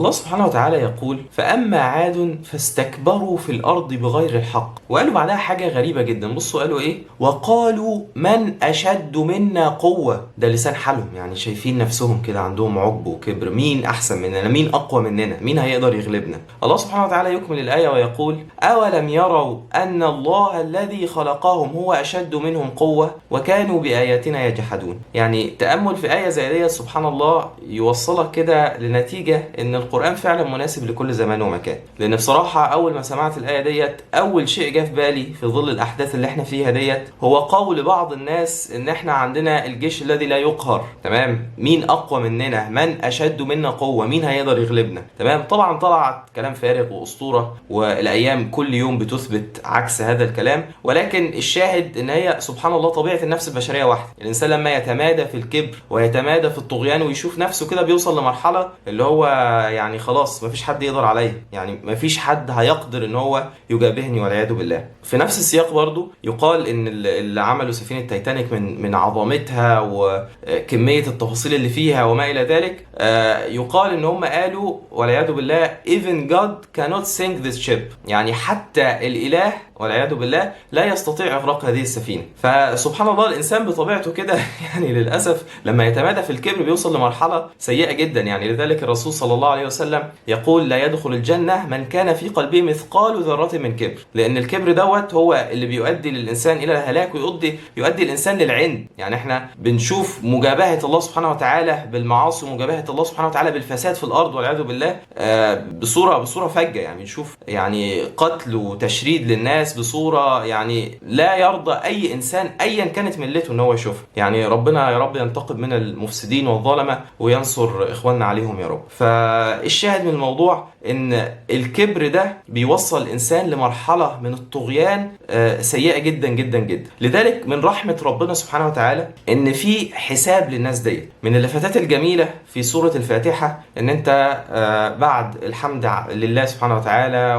الله سبحانه وتعالى يقول: فأما عاد فاستكبروا في الأرض بغير الحق. وقالوا بعدها حاجة غريبة جدا. بصوا قالوا إيه؟ وقالوا من أشد منا قوة. ده لسان حالهم، يعني شايفين نفسهم كده عندهم عجب وكبر. مين أحسن مننا؟ مين أقوى مننا؟ مين هيقدر يغلبنا؟ الله سبحانه وتعالى يكمل الآية ويقول: أولم يروا أن الله الذي خلقهم هو أشد منهم قوة وكانوا بآياتنا يجحدون. يعني تأمل في آية زي دي سبحان الله يوصلك كده لنتيجة إن القرآن فعلا مناسب لكل زمان ومكان. لأن بصراحة أول ما سمعت الآية ديت أول شيء جه في بالي في ظل الأحداث اللي احنا فيها ديت هو قول بعض الناس إن احنا عندنا الجيش الذي لا يقهر. تمام؟ مين أقوى مننا؟ من أشد منا قوة؟ مين هيقدر يغلبنا؟ تمام؟ طبعا طلعت كلام فارغ وأسطورة، والأيام كل يوم بتثبت عكس هذا الكلام. ولكن الشاهد إن هي سبحان الله طبيعة النفس البشرية واحدة. الإنسان لما يتمادى في الكبر ويتمادى في الطغيان ويشوف نفسه كده بيوصل لمرحلة اللي هو يعني خلاص مفيش حد يقدر عليا، يعني مفيش حد هيقدر ان هو يجابهني والعياذ بالله. في نفس السياق برضو يقال ان اللي عملوا سفينة تايتانيك من عظمتها وكمية التفاصيل اللي فيها وما الى ذلك، يقال ان هم قالوا والعياذ بالله even God cannot sink this ship. يعني حتى الاله والعياذ بالله لا يستطيع إغراق هذه السفينة. فسبحان الله الإنسان بطبيعته كده يعني للأسف لما يتمادى في الكبر بيوصل لمرحلة سيئة جدا. يعني لذلك الرسول صلى الله عليه وسلم يقول: لا يدخل الجنة من كان في قلبه مثقال ذرة من كبر. لأن الكبر دوت هو اللي بيؤدي للإنسان إلى الهلاك ويؤدي الإنسان للعند. يعني احنا بنشوف مجابهة الله سبحانه وتعالى بالمعاصي ومجابهة الله سبحانه وتعالى بالفساد في الأرض والعياذ بالله بصورة فجة. يعني نشوف يعني قتل وتشريد للناس بصورة يعني لا يرضى أي إنسان أيا كانت ملته إن هو يشوفها. يعني ربنا يا رب ينتقم من المفسدين والظلمة وينصر إخواننا عليهم يا رب. فالشاهد من الموضوع إن الكبر ده بيوصل الإنسان لمرحلة من الطغيان سيئة جدا جدا جدا. لذلك من رحمة ربنا سبحانه وتعالى إن في حساب للناس دي. من اللفتات الجميلة في سورة الفاتحة إن أنت بعد الحمد لله سبحانه وتعالى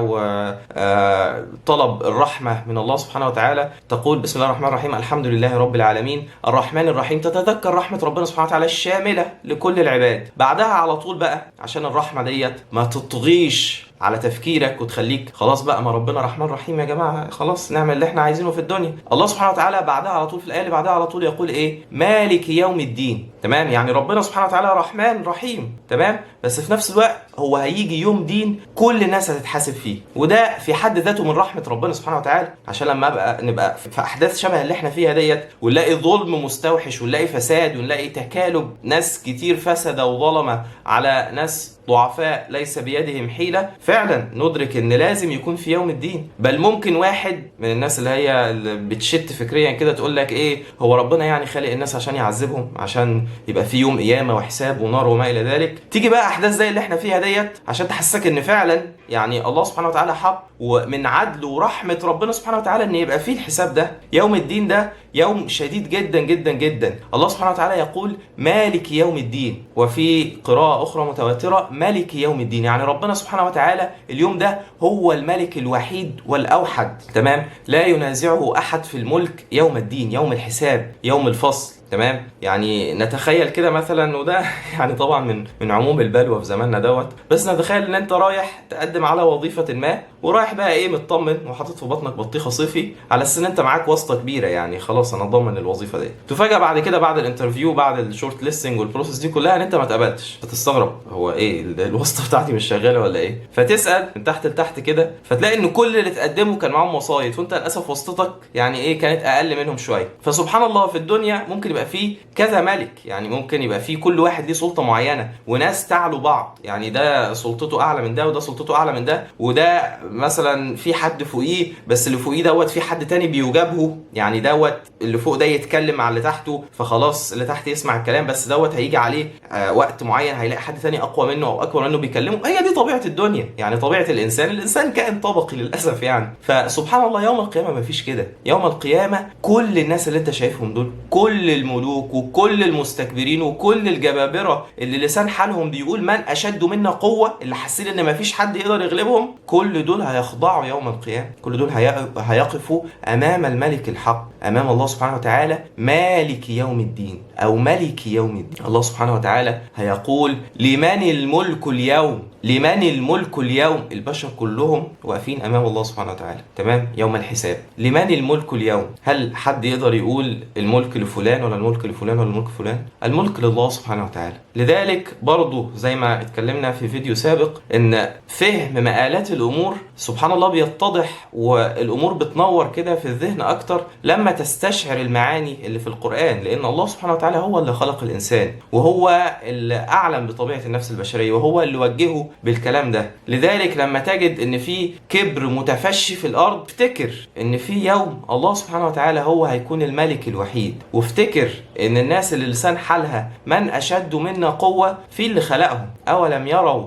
وطلب الرحمة من الله سبحانه وتعالى تقول: بسم الله الرحمن الرحيم الحمد لله رب العالمين الرحمن الرحيم. تتذكر رحمة ربنا سبحانه وتعالى الشاملة لكل العباد. بعدها على طول بقى عشان الرحمة ديت ما تطغيش على تفكيرك وتخليك خلاص بقى ما ربنا رحمن رحيم يا جماعة خلاص نعمل اللي احنا عايزينه في الدنيا. الله سبحانه وتعالى بعدها على طول في الآية اللي بعدها على طول يقول ايه؟ مالك يوم الدين. تمام؟ يعني ربنا سبحانه وتعالى رحمن رحيم. تمام؟ بس في نفس الوقت هو هيجي يوم دين كل الناس هتتحاسب فيه. وده في حد ذاته من رحمة ربنا سبحانه وتعالى. عشان لما نبقى في أحداث شبه اللي احنا فيها ديت ونلاقي ظلم مستوحش ونلاقي فساد ونلاقي تكالب ناس كتير فسد وظلمة على ناس ضعفاء ليس بيدهم حيلة، فعلا ندرك ان لازم يكون في يوم الدين. بل ممكن واحد من الناس اللي بتشت فكريا كده تقول لك ايه، هو ربنا يعني خالق الناس عشان يعذبهم، عشان يبقى في يوم قيامة وحساب ونار وما الى ذلك. تيجي بقى احداث زي اللي احنا فيها ديت عشان تحسسك ان فعلا يعني الله سبحانه وتعالى حق، ومن عدل ورحمة ربنا سبحانه وتعالى ان يبقى فيه الحساب ده. يوم الدين ده يوم شديد جدا جدا جدا. الله سبحانه وتعالى يقول مالك يوم الدين، وفي قراءة أخرى متواترة مالك يوم الدين. يعني ربنا سبحانه وتعالى اليوم ده هو الملك الوحيد والأوحد. تمام؟ لا ينازعه أحد في الملك يوم الدين، يوم الحساب، يوم الفصل. تمام؟ يعني نتخيل كده مثلا، وده يعني طبعا من عموم البلوى في زماننا دوت، بس نتخيل ان انت رايح تقدم على وظيفة ما ورايح بقى ايه مطمن وحاطط في بطنك بطيخة صيفي على اساس ان انت معاك واسطة كبيرة، يعني خلاص انا ضامن الوظيفة دي. تفاجأ بعد كده بعد الانترفيو بعد الشورت ليستنج والبروسيس دي كلها ان انت ما اتقبلتش. فتستغرب هو ايه الواسطة بتاعتي مش شغالة ولا ايه؟ فتسأل من تحت لتحت كده فتلاقي ان كل اللي تقدموا كان معاهم وسايط، وانت للاسف واسطتك يعني ايه كانت اقل منهم شوية. فسبحان الله في الدنيا ممكن يبقى فيه كذا ملك، يعني ممكن يبقى فيه كل واحد ليه سلطة معينة وناس تعلو بعض، يعني ده سلطته اعلى من ده وده سلطته اعلى من ده، وده مثلا في حد فوقيه بس اللي فوقيه دوت في حد تاني بيجابهه، يعني دوت اللي فوق ده يتكلم مع اللي تحته فخلاص اللي تحت يسمع الكلام، بس دوت هيجي عليه وقت معين هيلاقي حد تاني اقوى منه او اكبر منه بيكلمه. هي دي طبيعة الدنيا، يعني طبيعة الانسان كائن طبقي للاسف يعني. فسبحان الله يوم القيامة مفيش كده. يوم القيامة كل الناس اللي انت شايفهم دول، كل الملوك وكل المستكبرين وكل الجبابرة اللي لسان حالهم بيقول من اشد منا قوة، اللي حاسين ان مفيش حد يقدر يغلبهم، كل دول هيخضعوا يوم القيامة. كل دول هيقفوا امام الملك الحق، امام الله سبحانه وتعالى مالك يوم الدين. أو ملك يوم الدين. الله سبحانه وتعالى هيقول لمن الملك اليوم، لمن الملك اليوم. البشر كلهم واقفين أمام الله سبحانه وتعالى، تمام، يوم الحساب. لمن الملك اليوم؟ هل حد يقدر يقول الملك لفلان ولا الملك لفلان ولا الملك فلان؟ الملك لله سبحانه وتعالى. لذلك برضو زي ما اتكلمنا في فيديو سابق ان فهم مآلات الامور سبحان الله بيتضح، والامور بتنور كده في الذهن اكتر لما تستشعر المعاني اللي في القرآن، لان الله سبحانه وتعالى هو اللي خلق الانسان، وهو اللي اعلم بطبيعة النفس البشرية، وهو اللي وجهه بالكلام ده. لذلك لما تجد ان في كبر متفشي في الارض، افتكر ان في يوم الله سبحانه وتعالى هو هيكون الملك الوحيد، وافتكر ان الناس اللي لسان حالها من اشد منا قوة في اللي خلقهم. أولم يروا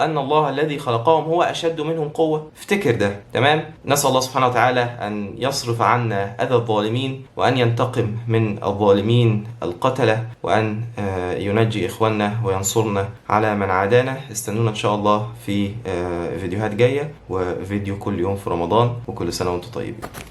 أن الله الذي خلقهم هو أشد منهم قوة. افتكر ده، تمام. نسأل الله سبحانه وتعالى أن يصرف عنا أذى الظالمين، وأن ينتقم من الظالمين القتلة، وأن ينجي إخواننا وينصرنا على من عادانا. استنونا إن شاء الله في فيديوهات جاية، وفيديو كل يوم في رمضان، وكل سنة وأنتم طيبين.